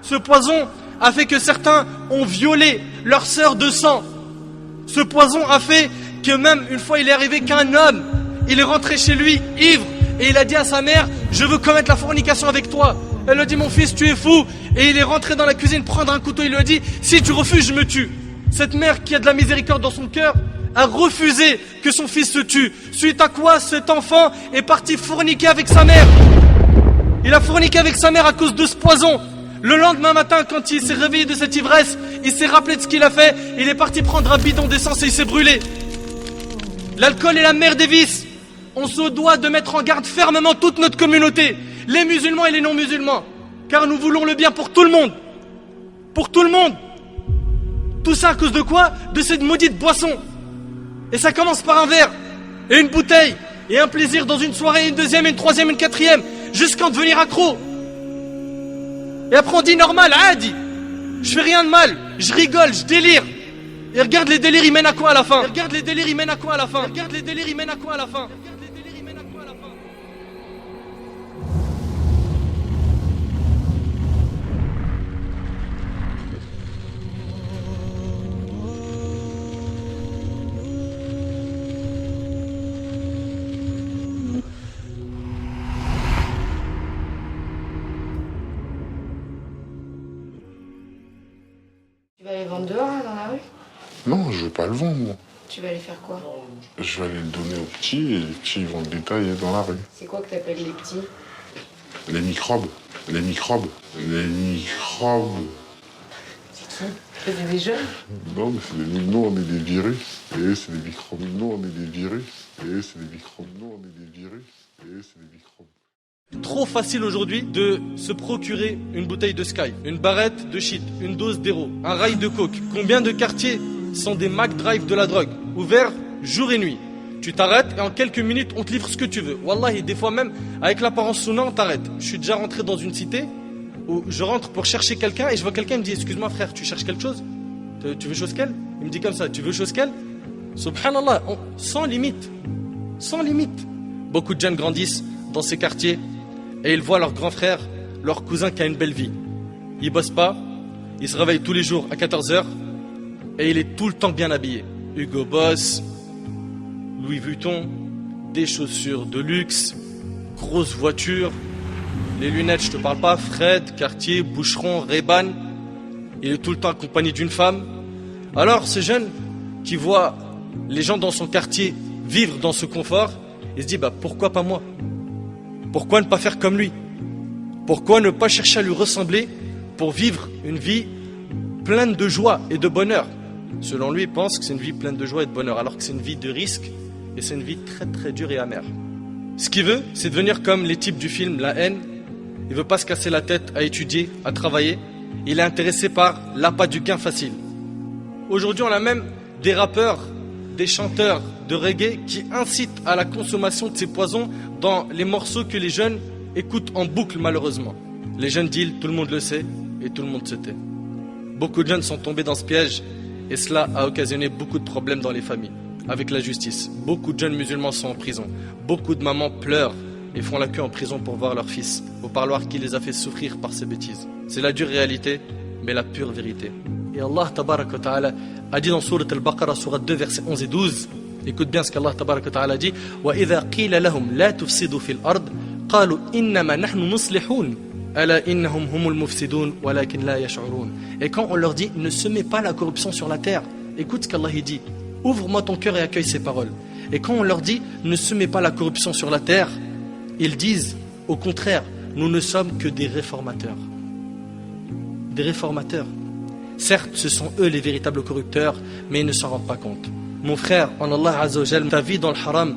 Ce poison a fait que certains ont violé leur sœur de sang. Ce poison a fait que même une fois il est arrivé qu'un homme, il est rentré chez lui ivre et il a dit à sa mère: je veux commettre la fornication avec toi. Elle lui a dit: mon fils, tu es fou. Et il est rentré dans la cuisine prendre un couteau, il lui a dit: si tu refuses, je me tue. Cette mère qui a de la miséricorde dans son cœur a refusé que son fils se tue. Suite à quoi cet enfant est parti forniquer avec sa mère. Il a forniqué avec sa mère à cause de ce poison. Le lendemain matin, quand il s'est réveillé de cette ivresse, il s'est rappelé de ce qu'il a fait. Il est parti prendre un bidon d'essence et il s'est brûlé. L'alcool est la mère des vices. On se doit de mettre en garde fermement toute notre communauté, les musulmans et les non-musulmans, car nous voulons le bien pour tout le monde. Pour tout le monde. Tout ça à cause de quoi? De cette maudite boisson. Et ça commence par un verre, et une bouteille, et un plaisir dans une soirée, une deuxième, une troisième, une quatrième, jusqu'à en devenir accro. Et après on dit normal, adi. Je fais rien de mal, je rigole, je délire. Et regarde les délires, ils mènent à quoi à la fin? Regarde les délires, ils mènent à quoi à la fin? Regarde les délires, ils mènent à quoi à la fin? Tu vas les vendre dehors, là, dans la rue? Non, je vais pas le vendre, moi. Tu vas aller faire quoi? Je vais aller le donner aux petits et les petits ils vont le détailler dans la rue. C'est quoi que t'appelles les petits? Les microbes. Les microbes. Les microbes. C'est qui? C'est des jeunes? Non, mais c'est des... Nous, on est des virus. Et eux, c'est des microbes. Nous, on est des virus. Et eux, c'est des microbes. Nous, on est des virus. Et eux, c'est des microbes. Trop facile aujourd'hui de se procurer une bouteille de Sky, une barrette de shit, une dose d'héro, un rail de coke. Combien de quartiers sont des McDrive de la drogue, ouverts jour et nuit? Tu t'arrêtes et en quelques minutes on te livre ce que tu veux. Wallahi, des fois même avec l'apparence souna on t'arrête. Je suis déjà rentré dans une cité où je rentre pour chercher quelqu'un et je vois quelqu'un, il me dit: excuse-moi frère, tu cherches quelque chose? Tu veux chose qu'elle? Il me dit comme ça: tu veux chose qu'elle? Subhanallah, sans limite. Sans limite. Beaucoup de jeunes grandissent dans ces quartiers et ils voient leur grand frère, leur cousin qui a une belle vie. Il bosse pas, il se réveille tous les jours à 14h et il est tout le temps bien habillé. Hugo Boss, Louis Vuitton, des chaussures de luxe, grosse voiture, les lunettes, je te parle pas, Fred, Cartier, Boucheron, Ray-Ban. Il est tout le temps accompagné d'une femme. Alors ce jeune qui voit les gens dans son quartier vivre dans ce confort, il se dit: bah pourquoi pas moi? Pourquoi ne pas faire comme lui? Pourquoi ne pas chercher à lui ressembler pour vivre une vie pleine de joie et de bonheur? Selon lui, il pense que c'est une vie pleine de joie et de bonheur, alors que c'est une vie de risque et c'est une vie très très dure et amère. Ce qu'il veut, c'est devenir comme les types du film La Haine. Il veut pas se casser la tête à étudier, à travailler. Il est intéressé par l'appât du gain facile. Aujourd'hui, on a même des rappeurs, des chanteurs de reggae qui incitent à la consommation de ces poisons dans les morceaux que les jeunes écoutent en boucle malheureusement. Les jeunes deals, tout le monde le sait et tout le monde se tait. Beaucoup de jeunes sont tombés dans ce piège et cela a occasionné beaucoup de problèmes dans les familles, avec la justice. Beaucoup de jeunes musulmans sont en prison. Beaucoup de mamans pleurent et font la queue en prison pour voir leur fils au parloir qui les a fait souffrir par ses bêtises. C'est la dure réalité, mais la pure vérité. Et Allah tabarak wa ta'ala a dit dans Sourate Al-Baqarah, Sourate 2, versets 11 et 12, écoute bien ce qu'Allah tabarak wa ta'ala dit: وَإِذَا قِيلَ لَهُمْ لَا تُفْسِدُوا فِي الْأَرْضِ قَالُوا إِنَّمَا نَحْنُ مُصْلِحُونَ أَلَا إِنَّهُمْ هُمُ الْمُفْسِدُونَ وَلَكِنْ لَا يَشْعُرُونَ. Et quand on leur dit: ne semez pas la corruption sur la terre, écoute ce qu'Allah dit: ouvre-moi ton cœur et accueille ces paroles. Et quand on leur dit: ne semez pas la corruption sur la terre, ils disent au contraire: nous ne sommes que des réformateurs. Des réformateurs. Certes, ce sont eux les véritables corrupteurs, mais ils ne s'en rendent pas compte. Mon frère, en Allah Azza wa Jal, ta vie dans le haram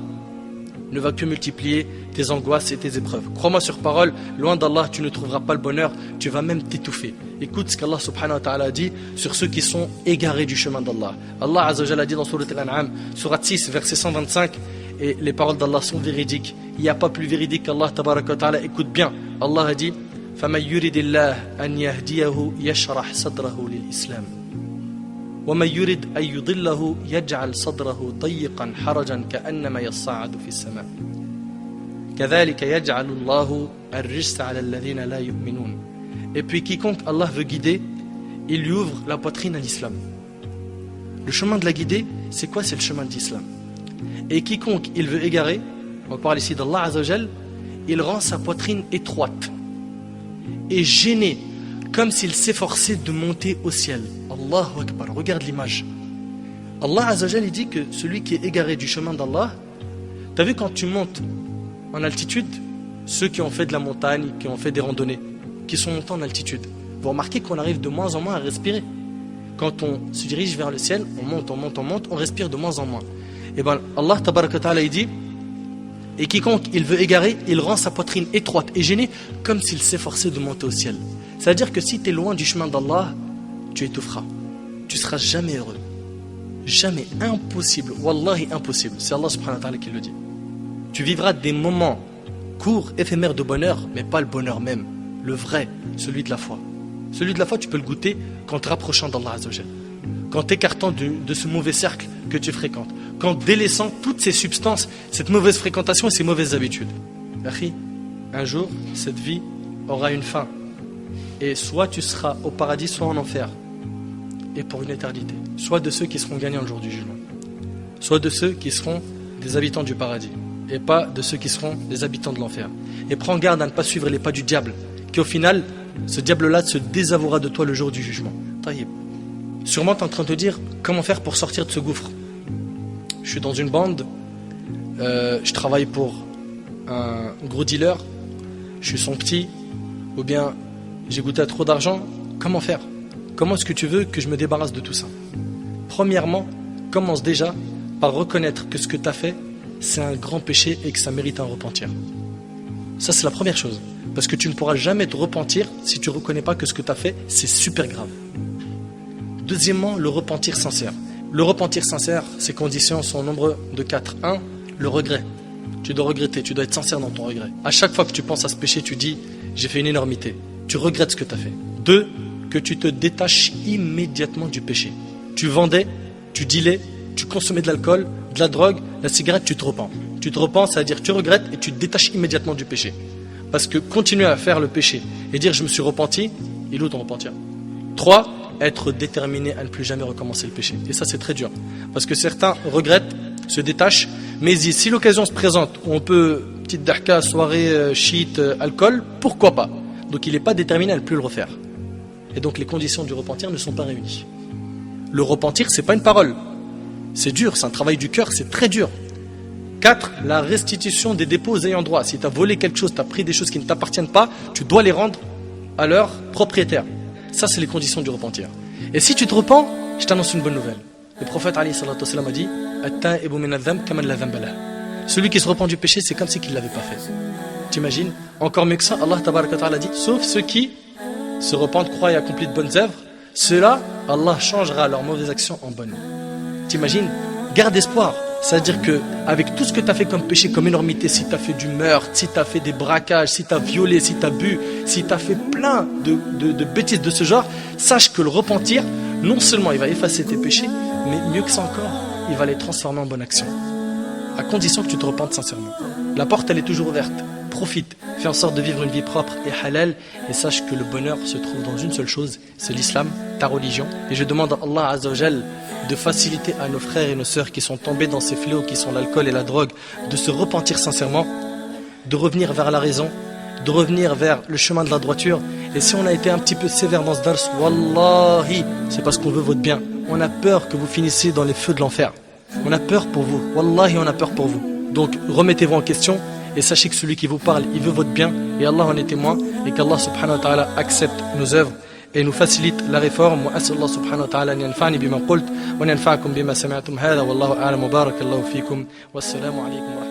ne va que multiplier tes angoisses et tes épreuves. Crois-moi sur parole, loin d'Allah, tu ne trouveras pas le bonheur, tu vas même t'étouffer. Écoute ce qu'Allah subhanahu wa ta'ala dit sur ceux qui sont égarés du chemin d'Allah. Allah Azza wa Jal a dit dans Sourate Al-An'am, Sourate 6, verset 125, et les paroles d'Allah sont véridiques. Il n'y a pas plus véridique qu'Allah tabaraka wa ta'ala. Écoute bien, Allah a dit: فَمَنْ يُرِدِ اللَّهَ أَنْ يَهْدِيَهُ يَشْرَحْ صَدْرَهُ لِلْإِسْلَامِ وَمَنْ يُرِدْ أَنْ يُضِلَّهُ يَجْعَلْ صَدْرَهُ ضَيِّقًا حَرَجًا كَأَنَّمَا يَصَّعَّدُ فِي السَّمَاءِ كَذَلِكَ يَجْعَلُ اللَّهُ الرِّجْسَ عَلَى الَّذِينَ لَا يُؤْمِنُونَ. Et puis quiconque Allah veut guider, il lui ouvre la poitrine à l'islam. Le chemin de la guidée, c'est quoi? C'est le chemin de l'islam. Et quiconque il veut égarer, on parle ici d'Allah Azzawajal, il rend sa poitrine étroite et gênée, comme s'il s'efforçait de monter au ciel. Allahu Akbar, regarde l'image. Allah Azzawajal, il dit que celui qui est égaré du chemin d'Allah, t'as vu quand tu montes en altitude, ceux qui ont fait de la montagne, qui ont fait des randonnées, qui sont montés en altitude, vous remarquez qu'on arrive de moins en moins à respirer. Quand on se dirige vers le ciel, on monte, on respire de moins en moins. Et bien Allah Tabaraka Ta'ala il dit, et quiconque il veut égarer, il rend sa poitrine étroite et gênée, comme s'il s'efforçait de monter au ciel. C'est-à-dire que si tu es loin du chemin d'Allah, tu étoufferas. Tu seras jamais heureux. Jamais, impossible, wallahi impossible. C'est Allah subhanahu wa ta'ala qui le dit. Tu vivras des moments courts, éphémères de bonheur, mais pas le bonheur même, le vrai, celui de la foi. Celui de la foi, tu peux le goûter qu'en te rapprochant d'Allah Azzawajal, qu'en t'écartant de ce mauvais cercle que tu fréquentes, qu'en délaissant toutes ces substances, cette mauvaise fréquentation et ces mauvaises habitudes. Akhi, un jour, cette vie aura une fin. Et soit tu seras au paradis, soit en enfer. Et pour une éternité. Soit de ceux qui seront gagnants le jour du jugement. Soit de ceux qui seront des habitants du paradis. Et pas de ceux qui seront des habitants de l'enfer. Et prends garde à ne pas suivre les pas du diable. Qui au final, ce diable-là se désavouera de toi le jour du jugement. Taïb. Sûrement tu es en train de te dire comment faire pour sortir de ce gouffre. Je suis dans une bande, je travaille pour un gros dealer, je suis son petit, ou bien j'ai goûté à trop d'argent. Comment faire? Comment est-ce que tu veux que je me débarrasse de tout ça? Premièrement, commence déjà par reconnaître que ce que tu as fait, c'est un grand péché et que ça mérite un repentir. Ça, c'est la première chose. Parce que tu ne pourras jamais te repentir si tu ne reconnais pas que ce que tu as fait, c'est super grave. Deuxièmement, le repentir sincère. Le repentir sincère, ses conditions sont au nombre de 4. 1. Le regret. Tu dois regretter, tu dois être sincère dans ton regret. À chaque fois que tu penses à ce péché, tu dis « j'ai fait une énormité ». Tu regrettes ce que tu as fait. 2. Que tu te détaches immédiatement du péché. Tu vendais, tu dealais, tu consommais de l'alcool, de la drogue, la cigarette, tu te repens. Tu te repens, c'est-à-dire tu regrettes et tu te détaches immédiatement du péché. Parce que continuer à faire le péché et dire « je me suis repenti », il est où ton repentir? 3. Être déterminé à ne plus jamais recommencer le péché. Et ça, c'est très dur. Parce que certains regrettent, se détachent, mais ils disent, si l'occasion se présente, où on peut, petite dahka, soirée, shit, alcool, pourquoi pas? Donc il n'est pas déterminé à ne plus le refaire. Et donc les conditions du repentir ne sont pas réunies. Le repentir, c'est pas une parole. C'est dur, c'est un travail du cœur, c'est très dur. 4. La restitution des dépôts ayant droit. Si tu as volé quelque chose, tu as pris des choses qui ne t'appartiennent pas, tu dois les rendre à leur propriétaire. Ça, c'est les conditions du repentir. Et si tu te repens, je t'annonce une bonne nouvelle. Le prophète a dit celui qui se repent du péché, c'est comme si qu'il ne l'avait pas fait. T'imagines? Encore mieux que ça, Allah Ta'ala dit sauf ceux qui se repentent, croient et accomplissent de bonnes œuvres, ceux-là, Allah changera leurs mauvaises actions en bonnes. T'imagines? Garde espoir. C'est-à-dire que avec tout ce que tu as fait comme péché, comme énormité, si tu as fait du meurtre, si tu as fait des braquages, si tu as violé, si tu as bu, si tu as fait plein de bêtises de ce genre, sache que le repentir, non seulement il va effacer tes péchés, mais mieux que ça encore, il va les transformer en bonnes actions. À condition que tu te repentes sincèrement. La porte, elle est toujours ouverte. Profite, fais en sorte de vivre une vie propre et halal, et sache que le bonheur se trouve dans une seule chose, c'est l'islam, ta religion. Et je demande à Allah Azzawajal de faciliter à nos frères et nos sœurs qui sont tombés dans ces fléaux qui sont l'alcool et la drogue, de se repentir sincèrement, de revenir vers la raison, de revenir vers le chemin de la droiture. Et si on a été un petit peu sévère dans ce dars, wallahi, c'est parce qu'on veut votre bien. On a peur que vous finissiez dans les feux de l'enfer. On a peur pour vous, wallahi, on a peur pour vous. Donc remettez-vous en question et sachez que celui qui vous parle, il veut votre bien, et Allah en est témoin, et qu'Allah subhanahu wa ta'ala accepte nos œuvres et nous facilite la réforme. وأسأل الله سبحانه وتعالى أن ينفعني بما قلت وأن ينفعكم بما سمعتم هذا والله أعلم وبارك الله فيكم والسلام عليكم ورحمة الله.